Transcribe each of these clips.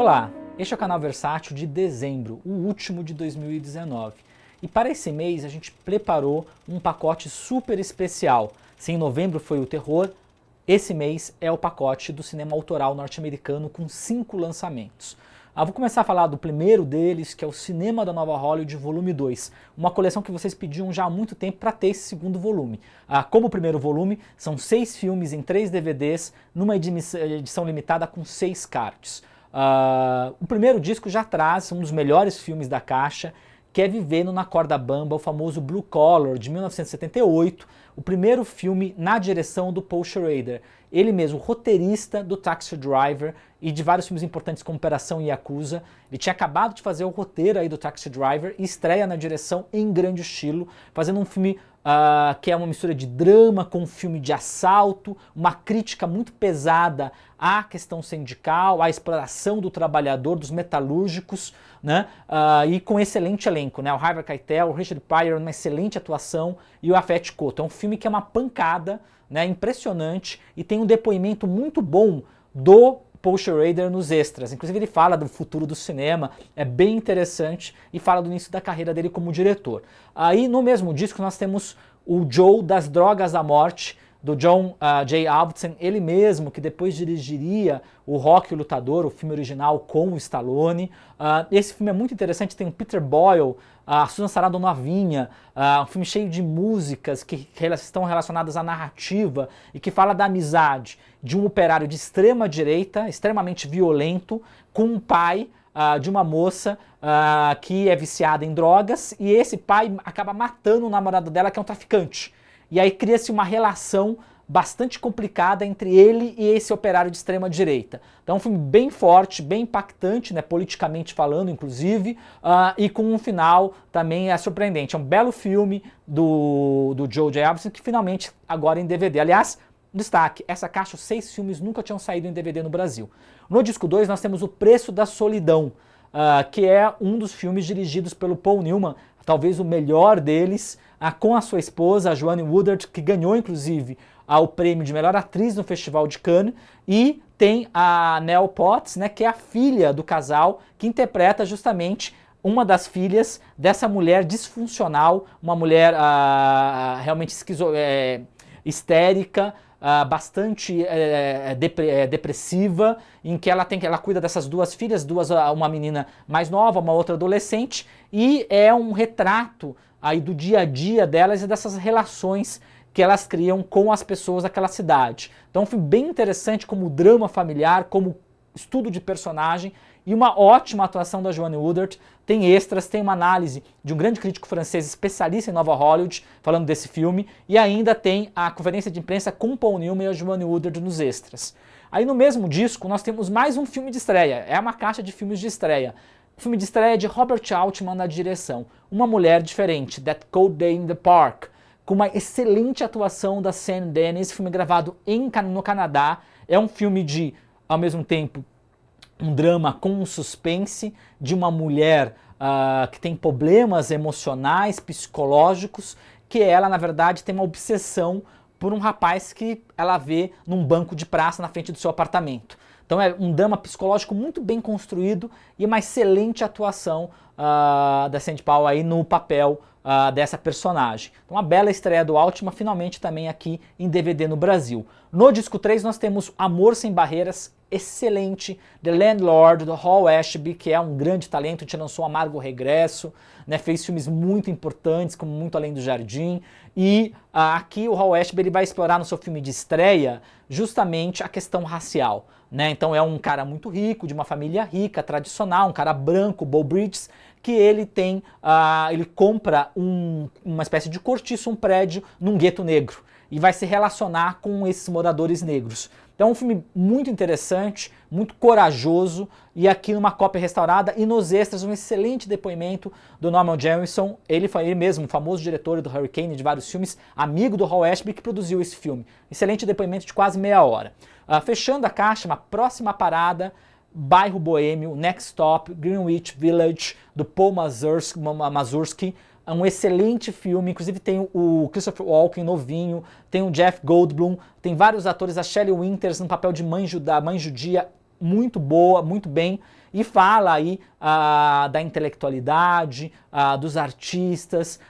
Olá, este é o canal Versátil de dezembro, o último de 2019. E para esse mês a gente preparou um pacote super especial. Se em novembro foi o terror, esse mês é o pacote do cinema autoral norte-americano com 5 lançamentos. Vou começar a falar do primeiro deles, que é o Cinema da Nova Hollywood, volume 2. Uma coleção que vocês pediam já há muito tempo para ter esse segundo volume. Como o primeiro volume, são 6 filmes em 3 DVDs, numa edição limitada com 6 cards. O primeiro disco já traz um dos melhores filmes da caixa, que é Vivendo na Corda Bamba, o famoso Blue Collar, de 1978, o primeiro filme na direção do Paul Schrader. Ele mesmo, roteirista do Taxi Driver e de vários filmes importantes como Operação Yakuza. Ele tinha acabado de fazer o roteiro aí do Taxi Driver e estreia na direção em grande estilo, fazendo um filme que é uma mistura de drama com um filme de assalto, uma crítica muito pesada à questão sindical, à exploração do trabalhador, dos metalúrgicos, né? E com excelente elenco, né? O Harvey Keitel, o Richard Pryor, uma excelente atuação, e o Afet Koto. É um filme que é uma pancada, né? Impressionante, e tem um depoimento muito bom do Paul Schrader nos extras. Inclusive ele fala do futuro do cinema, é bem interessante, e fala do início da carreira dele como diretor. Aí no mesmo disco nós temos o Joe das Drogas à Morte, do John J. Avildsen, ele mesmo que depois dirigiria o Rocky o Lutador, o filme original com o Stallone. Esse filme é muito interessante, tem o Peter Boyle, a Susan Sarandon novinha, um filme cheio de músicas que estão relacionadas à narrativa e que fala da amizade de um operário de extrema direita, extremamente violento, com um pai de uma moça que é viciada em drogas, e esse pai acaba matando o namorado dela, que é um traficante. E aí cria-se uma relação bastante complicada entre ele e esse operário de extrema direita. Então é um filme bem forte, bem impactante, né, politicamente falando, inclusive, e com um final também surpreendente. É um belo filme do Joe J. Avildsen, que finalmente agora em DVD. Aliás, destaque, essa caixa, os 6 filmes nunca tinham saído em DVD no Brasil. No disco 2 nós temos O Preço da Solidão, que é um dos filmes dirigidos pelo Paul Newman, talvez o melhor deles, com a sua esposa, a Joanne Woodward, que ganhou inclusive o prêmio de melhor atriz no Festival de Cannes, e tem a Nell Potts, né, que é a filha do casal, que interpreta justamente uma das filhas dessa mulher disfuncional, uma mulher realmente histérica, bastante depressiva, em que ela cuida dessas duas filhas, uma menina mais nova, uma outra adolescente, e é um retrato aí do dia a dia delas e dessas relações que elas criam com as pessoas daquela cidade. Então é um filme bem interessante como drama familiar, como estudo de personagem, e uma ótima atuação da Joanne Woodward. Tem extras, tem uma análise de um grande crítico francês especialista em Nova Hollywood falando desse filme, e ainda tem a conferência de imprensa com Paul Newman e a Joanne Woodward nos extras. Aí no mesmo disco nós temos mais um filme de estreia, é uma caixa de filmes de estreia. O filme de estreia de Robert Altman na direção, Uma Mulher Diferente, That Cold Day in the Park, com uma excelente atuação da Sam Dennis, filme gravado no Canadá. É um filme de, ao mesmo tempo, um drama com um suspense de uma mulher que tem problemas emocionais, psicológicos, que ela, na verdade, tem uma obsessão por um rapaz que ela vê num banco de praça na frente do seu apartamento. Então é um drama psicológico muito bem construído e uma excelente atuação da Sandy Powell aí no papel dessa personagem. Então uma bela estreia do Altman, finalmente também aqui em DVD no Brasil. No disco 3 nós temos Amor Sem Barreiras, excelente, The Landlord, do Hall Ashby, que é um grande talento, te lançou Amargo Regresso, né, fez filmes muito importantes, como Muito Além do Jardim, e aqui o Hall Ashby ele vai explorar no seu filme de estreia justamente a questão racial, né? Então é um cara muito rico, de uma família rica, tradicional, um cara branco, Beau Bridges, que ele tem, ele compra uma espécie de cortiço, um prédio num gueto negro, e vai se relacionar com esses moradores negros. Então é um filme muito interessante, muito corajoso, e aqui numa cópia restaurada, e nos extras um excelente depoimento do Norman Jewison. Ele foi ele mesmo, o famoso diretor do Hurricane, de vários filmes, amigo do Hall Ashby, que produziu esse filme. Excelente depoimento de quase meia hora. Fechando a caixa, uma próxima parada, Bairro Boêmio, Next Stop, Greenwich Village, do Paul Mazursky, um excelente filme, inclusive tem o Christopher Walken novinho, tem o Jeff Goldblum, tem vários atores, a Shelley Winters no papel de mãe judia, muito boa, muito bem, e fala aí da intelectualidade, dos artistas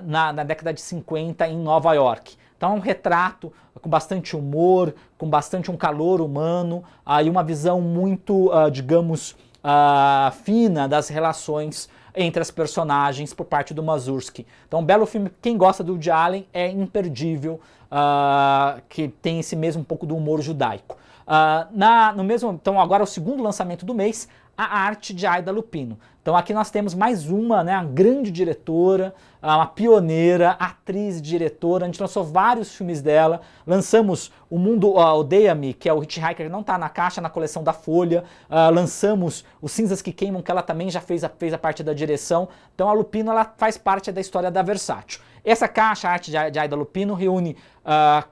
na década de 50 em Nova York. Então é um retrato com bastante humor, com bastante um calor humano e uma visão muito, digamos, fina das relações entre as personagens por parte do Mazursky. Então um belo filme, quem gosta do Woody Allen é imperdível, que tem esse mesmo um pouco do humor judaico. Então agora o segundo lançamento do mês, A Arte de Aida Lupino. Então aqui nós temos mais uma grande diretora, uma pioneira, atriz e diretora. A gente lançou vários filmes dela, lançamos O Mundo Odeia-me, que é o Hitchhiker, não está na caixa, na coleção da Folha, lançamos Os Cinzas que Queimam, que ela também já fez a parte da direção. Então a Lupino ela faz parte da história da Versátil. Essa caixa, A Arte de Aida Lupino, reúne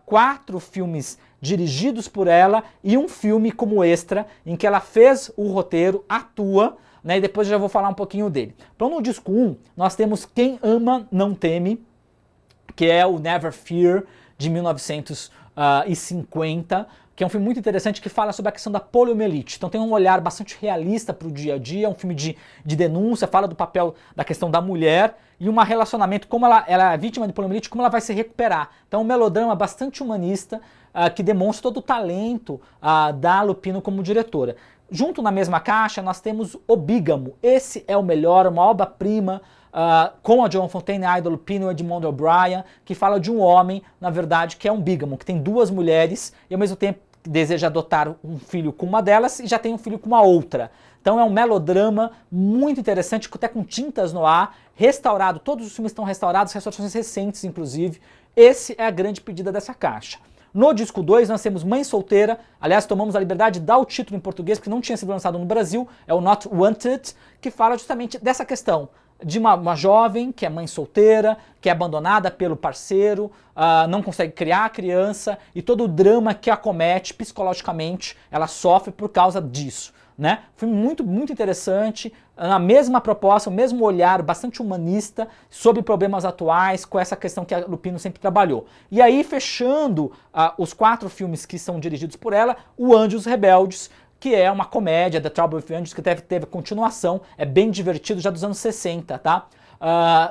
4 filmes dirigidos por ela e um filme como extra, em que ela fez o roteiro, atua, né, e depois eu já vou falar um pouquinho dele. Então no disco 1, nós temos Quem Ama Não Teme, que é o Never Fear, de 1950, que é um filme muito interessante que fala sobre a questão da poliomielite. Então tem um olhar bastante realista para o dia a dia, um filme de denúncia, fala do papel da questão da mulher e um relacionamento, como ela é vítima de poliomielite, como ela vai se recuperar. Então um melodrama bastante humanista, que demonstra todo o talento da Lupino como diretora. Junto na mesma caixa nós temos O Bígamo. Esse é o melhor, uma obra-prima, com a Joan Fontaine, a Aida Lupino e o Edmond O'Brien, que fala de um homem, na verdade, que é um bígamo, que tem 2 mulheres e ao mesmo tempo deseja adotar um filho com uma delas e já tem um filho com uma outra. Então é um melodrama muito interessante, até com tintas no ar, restaurado, todos os filmes estão restaurados, restaurações recentes inclusive. Esse é a grande pedida dessa caixa. No disco 2 nós temos Mãe Solteira, aliás tomamos a liberdade de dar o título em português, porque não tinha sido lançado no Brasil, é o Not Wanted, que fala justamente dessa questão de uma jovem que é mãe solteira, que é abandonada pelo parceiro, não consegue criar a criança e todo o drama que acomete psicologicamente, ela sofre por causa disso. Né? Filme muito, muito interessante, na mesma proposta, o mesmo olhar bastante humanista sobre problemas atuais, com essa questão que a Lupino sempre trabalhou. E aí, fechando os 4 filmes que são dirigidos por ela, O Anjos Rebeldes, que é uma comédia, The Trouble with Angels, que teve continuação, é bem divertido, já dos anos 60, tá?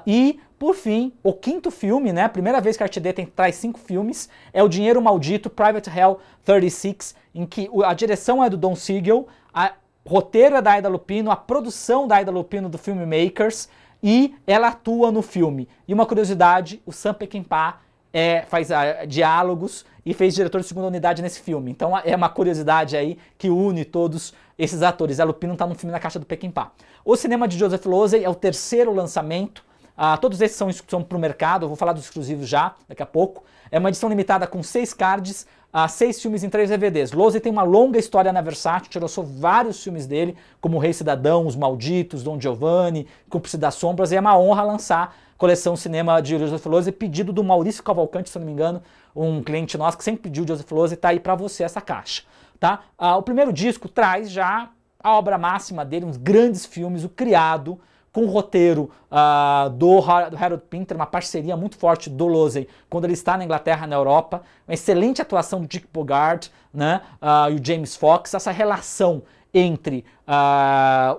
E, por fim, o 5º filme, né, a primeira vez que a RTD traz 5 filmes, é O Dinheiro Maldito, Private Hell 36, em que a direção é do Don Siegel, a roteiro é da Aida Lupino, a produção da Aida Lupino do filme Makers, e ela atua no filme. E uma curiosidade, o Sam Peckinpah faz diálogos e fez diretor de 2ª unidade nesse filme. Então é uma curiosidade aí que une todos esses atores. A Lupino está no filme na caixa do Peckinpah. O cinema de Joseph Losey é o 3º lançamento. Todos esses são para o mercado, eu vou falar dos exclusivos já, daqui a pouco. É uma edição limitada com 6 cards, 6 filmes em 3 DVDs. Losey tem uma longa história na Versátil, tirou vários filmes dele, como O Rei Cidadão, Os Malditos, Don Giovanni, Cúmplice das Sombras, e é uma honra lançar coleção cinema de Joseph Losey, pedido do Maurício Cavalcante, se não me engano, um cliente nosso que sempre pediu Joseph Losey, tá aí para você essa caixa. Tá? O primeiro disco traz já a obra máxima dele, uns grandes filmes, O Criado, com o roteiro do Harold Pinter, uma parceria muito forte do Losey quando ele está na Inglaterra, na Europa, uma excelente atuação do Dick Bogart, né, e o James Fox, essa relação entre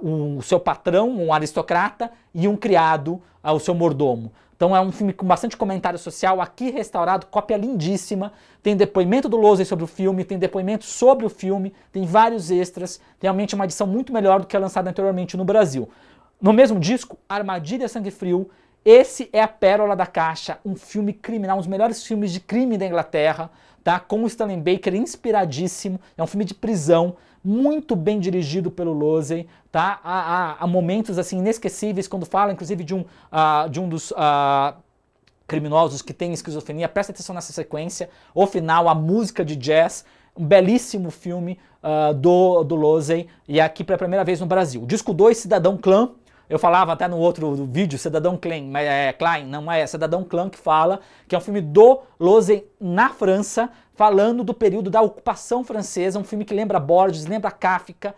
o seu patrão, um aristocrata, e um criado, o seu mordomo. Então é um filme com bastante comentário social, aqui restaurado, cópia lindíssima, tem depoimento do Losey sobre o filme, tem depoimento sobre o filme, tem vários extras, realmente uma edição muito melhor do que a lançada anteriormente no Brasil. No mesmo disco, Armadilha Sangue Frio, esse é a pérola da caixa, um filme criminal, um dos melhores filmes de crime da Inglaterra, tá? Com o Stanley Baker, inspiradíssimo, é um filme de prisão, muito bem dirigido pelo Losey, tá? Há momentos assim inesquecíveis, quando fala inclusive de um dos criminosos que tem esquizofrenia, presta atenção nessa sequência, o final, a música de jazz, um belíssimo filme do Losey, e aqui pela primeira vez no Brasil. Disco 2, Cidadão Clã. Eu falava até no outro vídeo, Cidadão Klein, mas Klein, não é Cidadão Clã que fala, que é um filme do Losey na França, falando do período da ocupação francesa, um filme que lembra Borges, lembra Kafka,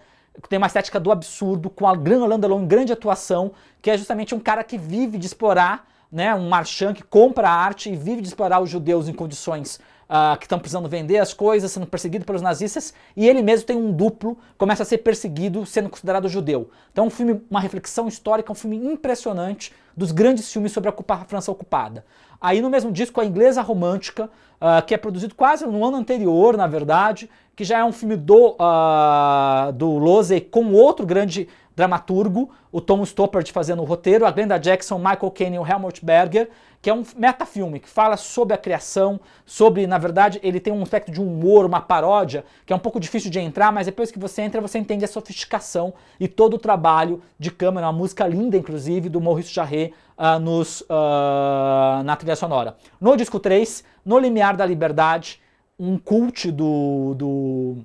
tem uma estética do absurdo, com a Alain Delon em grande atuação, que é justamente um cara que vive de explorar, né, um marchand que compra arte e vive de explorar os judeus em condições que estão precisando vender as coisas, sendo perseguido pelos nazistas, e ele mesmo tem um duplo, começa a ser perseguido, sendo considerado judeu. Então é um filme, uma reflexão histórica, um filme impressionante dos grandes filmes sobre a França ocupada. Aí no mesmo disco, A Inglesa Romântica, que é produzido quase no ano anterior, na verdade, que já é um filme do Losey com outro grande dramaturgo, o Tom Stoppard fazendo o roteiro, a Glenda Jackson, Michael Caine e o Helmut Berger, que é um metafilme que fala sobre a criação, sobre, na verdade, ele tem um aspecto de humor, uma paródia, que é um pouco difícil de entrar, mas depois que você entra, você entende a sofisticação e todo o trabalho de câmera, uma música linda, inclusive, do Maurice Jarre na trilha sonora. No disco 3, No Limiar da Liberdade, um cult do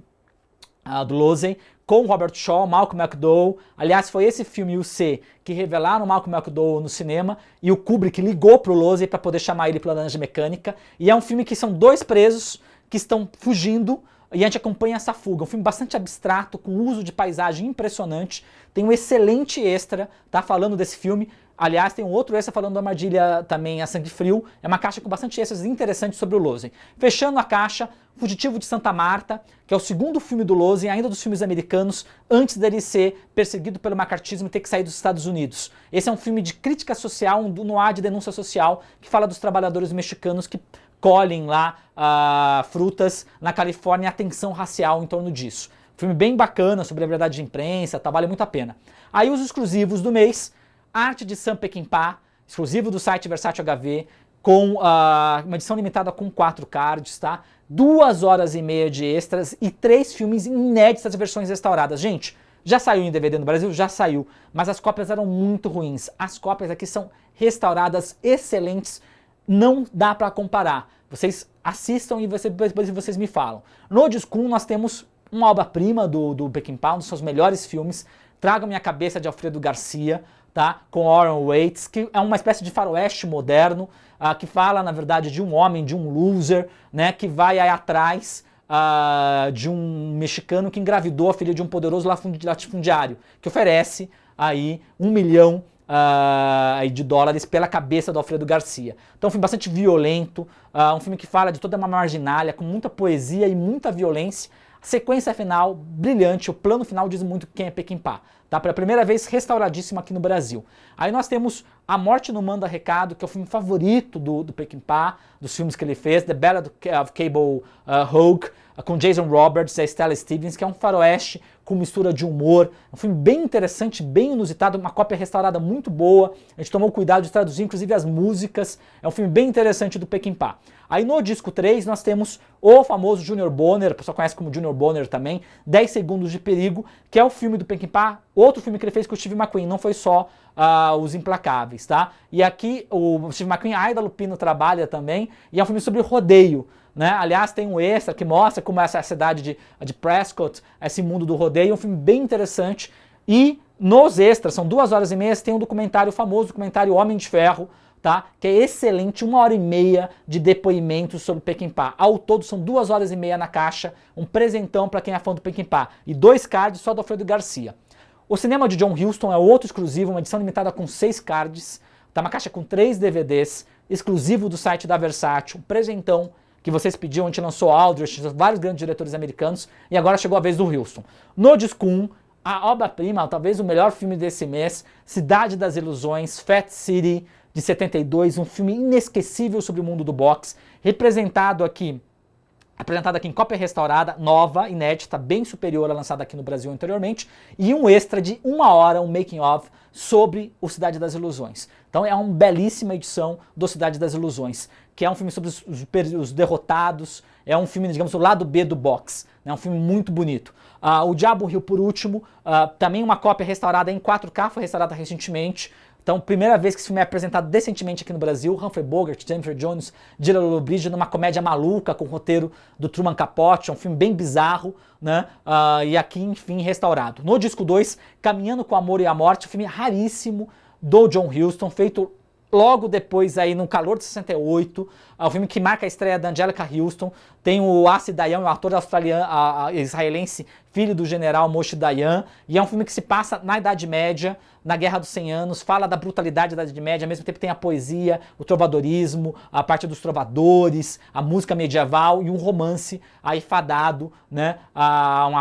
Losey, com Robert Shaw, Malcolm McDowell. Aliás, foi esse filme e o C que revelaram Malcolm McDowell no cinema, e o Kubrick ligou pro Losey para poder chamar ele pela Laranja Mecânica, e é um filme que são dois presos que estão fugindo, e a gente acompanha essa fuga. Um filme bastante abstrato, com uso de paisagem impressionante, tem um excelente extra, tá, falando desse filme. Aliás, tem um outro extra falando da armadilha também a sangue frio. É uma caixa com bastante extras interessantes sobre o Losey. Fechando a caixa, Fugitivo de Santa Marta, que é o segundo filme do Losey, ainda dos filmes americanos, antes dele ser perseguido pelo macartismo e ter que sair dos Estados Unidos. Esse é um filme de crítica social, um noir de denúncia social, que fala dos trabalhadores mexicanos que colhem lá frutas na Califórnia e a tensão racial em torno disso. Filme bem bacana, sobre a liberdade de imprensa, tá, vale muito a pena. Aí os exclusivos do mês: Arte de Sam Peckinpah, exclusivo do site Versátil HV, com uma edição limitada com 4 cards, tá? 2 horas e meia de extras e 3 filmes inéditas, versões restauradas. Gente, já saiu em DVD no Brasil? Já saiu, mas as cópias eram muito ruins. As cópias aqui são restauradas, excelentes, não dá pra comparar. Vocês assistam e depois vocês me falam. No disco 1 nós temos uma obra-prima do Peckinpah, um dos seus melhores filmes, Traga Minha Cabeça, de Alfredo Garcia, tá? Com Warren Waits, que é uma espécie de faroeste moderno, que fala, na verdade, de um homem, de um loser, né, que vai aí atrás de um mexicano que engravidou a filha de um poderoso latifundiário, que oferece aí $1 milhão de dólares pela cabeça do Alfredo Garcia. Então, um filme bastante violento, um filme que fala de toda uma marginalia, com muita poesia e muita violência. A sequência final, brilhante, o plano final diz muito quem é Peckinpah. Tá? Pela primeira vez, restauradíssimo aqui no Brasil. Aí nós temos A Morte Não Manda Recado, que é o filme favorito do Peckinpah, dos filmes que ele fez, The Ballad of Cable Hogue, com Jason Roberts e a Stella Stevens, que é um faroeste com mistura de humor. Um filme bem interessante, bem inusitado, uma cópia restaurada muito boa. A gente tomou cuidado de traduzir, inclusive, as músicas. É um filme bem interessante do Peckinpah. Aí no disco 3 nós temos o famoso Junior Bonner, o pessoal conhece como Junior Bonner também, 10 Segundos de Perigo, que é o filme do Peckinpah, outro filme que ele fez com o Steve McQueen, não foi só Os Implacáveis, tá? E aqui o Steve McQueen, a Aida Lupino trabalha também, e é um filme sobre rodeio, né? Aliás, tem um extra que mostra como essa cidade de Prescott, esse mundo do rodeio, é um filme bem interessante. E nos extras, são 2 horas e meia, tem um documentário, o famoso documentário Homem de Ferro, tá? Que é excelente, 1 hora e meia de depoimentos sobre Peckinpah. Ao todo são 2 horas e meia na caixa, um presentão para quem é fã do Peckinpah. E 2 cards só do Alfredo Garcia. O Cinema de John Huston é outro exclusivo, uma edição limitada com 6 cards, tá? Uma caixa com 3 DVDs, exclusivo do site da Versátil, um presentão que vocês pediam. A gente lançou Aldrich, vários grandes diretores americanos, e agora chegou a vez do Huston. No disco 1, a obra-prima, talvez o melhor filme desse mês, Cidade das Ilusões, Fat City, de 72, um filme inesquecível sobre o mundo do boxe, apresentado aqui em cópia restaurada, nova, inédita, bem superior à lançada aqui no Brasil anteriormente, e um extra de 1 hora, um making of, sobre o Cidade das Ilusões. Então é uma belíssima edição do Cidade das Ilusões, que é um filme sobre os derrotados, é um filme, digamos, o lado B do boxe, é um filme muito bonito. O Diabo Riu, por último, também uma cópia restaurada em 4K, foi restaurada recentemente. Então, primeira vez que esse filme é apresentado decentemente aqui no Brasil, Humphrey Bogart, Jennifer Jones, Gina Lollobrigida, numa comédia maluca com o roteiro do Truman Capote, é um filme bem bizarro, né? E aqui, enfim, restaurado. No disco 2, Caminhando com o Amor e a Morte, um filme raríssimo do John Huston, feito logo depois aí no calor de 68, é um filme que marca a estreia da Anjelica Huston, tem o Assi Dayan, o ator australiano, israelense, filho do general Moshe Dayan, e é um filme que se passa na Idade Média, na Guerra dos 100 Anos, fala da brutalidade da Idade Média, ao mesmo tempo tem a poesia, o trovadorismo, a parte dos trovadores, a música medieval e um romance aí fadado, né,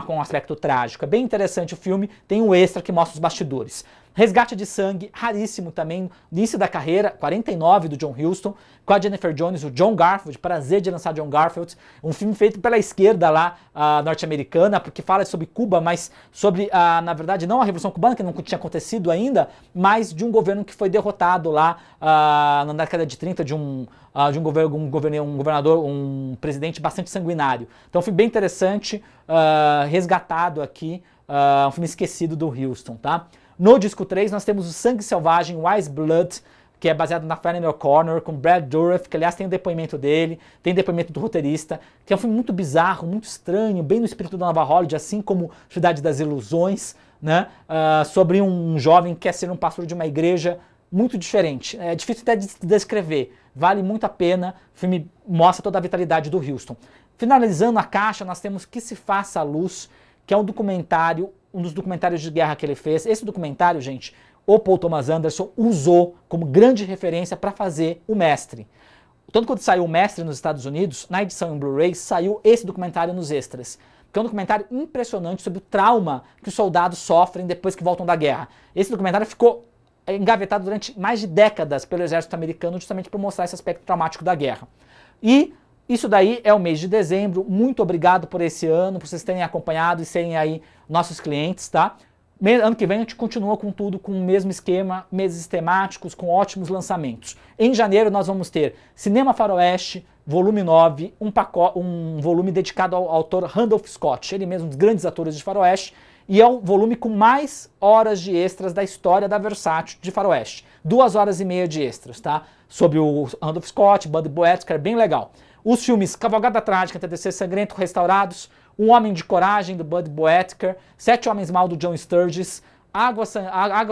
com um aspecto trágico. É bem interessante o filme, tem um extra que mostra os bastidores. Resgate de Sangue, raríssimo também, início da carreira, 49 do John Huston, com a Jennifer Jones, o John Garfield, prazer de lançar John Garfield, um filme feito pela esquerda lá norte-americana, porque fala sobre Cuba, mas sobre, na verdade, não a Revolução Cubana, que não tinha acontecido ainda, mas de um governo que foi derrotado lá na década de 30, de um governador, um presidente bastante sanguinário. Então, um filme bem interessante, resgatado aqui, um filme esquecido do Huston, tá? No disco 3 nós temos o Sangue Selvagem, Wise Blood, que é baseado na Flannery O'Connor, com Brad Dourif, que aliás tem o depoimento dele, tem depoimento do roteirista, que é um filme muito bizarro, muito estranho, bem no espírito da Nova Hollywood, assim como Cidade das Ilusões, né? Sobre um jovem que quer ser um pastor de uma igreja muito diferente. É difícil até de descrever, vale muito a pena, o filme mostra toda a vitalidade do Huston. Finalizando a caixa, nós temos Que Se Faça a Luz, que é um documentário, um dos documentários de guerra que ele fez. Esse documentário, gente, o Paul Thomas Anderson usou como grande referência para fazer O Mestre. Tanto quando saiu O Mestre nos Estados Unidos, na edição em Blu-ray, saiu esse documentário nos extras. Que é um documentário impressionante sobre o trauma que os soldados sofrem depois que voltam da guerra. Esse documentário ficou engavetado durante mais de décadas pelo exército americano, justamente para mostrar esse aspecto traumático da guerra. E isso daí é o mês de dezembro. Muito obrigado por esse ano, por vocês terem acompanhado e serem aí nossos clientes, tá? Ano que vem a gente continua com tudo, com o mesmo esquema, meses temáticos, com ótimos lançamentos. Em janeiro nós vamos ter Cinema Faroeste, volume 9, um volume dedicado ao autor Randolph Scott, ele mesmo um dos grandes atores de faroeste, e é o volume com mais horas de extras da história da Versátil de faroeste. 2 horas e meia de extras, tá? Sobre o Randolph Scott, Buddy Boetker, bem legal. Os filmes Cavalgada Trágica, TDC Sangrento, restaurados, Um Homem de Coragem, do Buddy Boetker, 7 Homens Mal, do John Sturges, Águas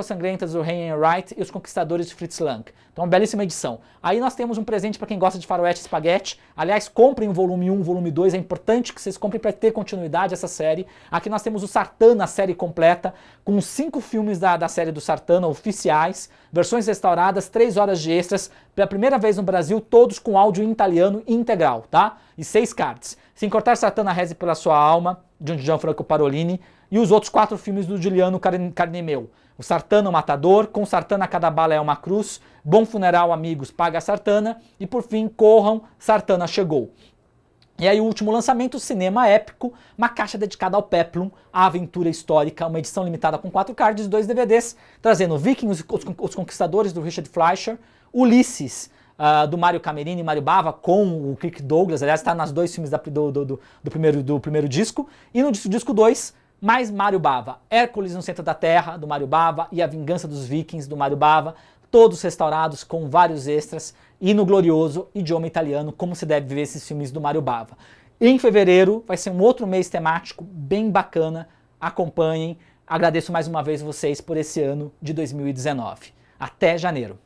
Sangrentas, do Ray Enright e Os Conquistadores, de Fritz Lang. Então, uma belíssima edição. Aí nós temos um presente para quem gosta de faroeste e espaguete. Aliás, comprem o volume 1, volume 2, é importante que vocês comprem para ter continuidade essa série. Aqui nós temos o Sartana, a série completa, com 5 filmes da série do Sartana oficiais, versões restauradas, 3 horas de extras, pela primeira vez no Brasil, todos com áudio em italiano integral, tá? E 6 cards. Sem Cortar Sartana, Reze pela Sua Alma, de Gianfranco Parolini, e os outros 4 filmes do Giuliano Carnemeu. O Sartana, o Matador, Com Sartana Cada Bala é uma Cruz, Bom Funeral, Amigos, Paga a Sartana, e por fim, Corram, Sartana Chegou. E aí o último lançamento, Cinema Épico, uma caixa dedicada ao Peplum, a aventura histórica, uma edição limitada com 4 cards e 2 DVDs, trazendo Vikings, Os Conquistadores, do Richard Fleischer, Ulisses, do Mário Camerini e Mário Bava, com o Kirk Douglas, aliás, está nas 2 filmes do primeiro disco, e no disco 2, mais Mário Bava, Hércules no Centro da Terra, do Mário Bava, e A Vingança dos Vikings, do Mário Bava, todos restaurados com vários extras, e no glorioso idioma italiano, como se deve ver esses filmes do Mário Bava. Em fevereiro vai ser um outro mês temático bem bacana, acompanhem, agradeço mais uma vez vocês por esse ano de 2019. Até janeiro!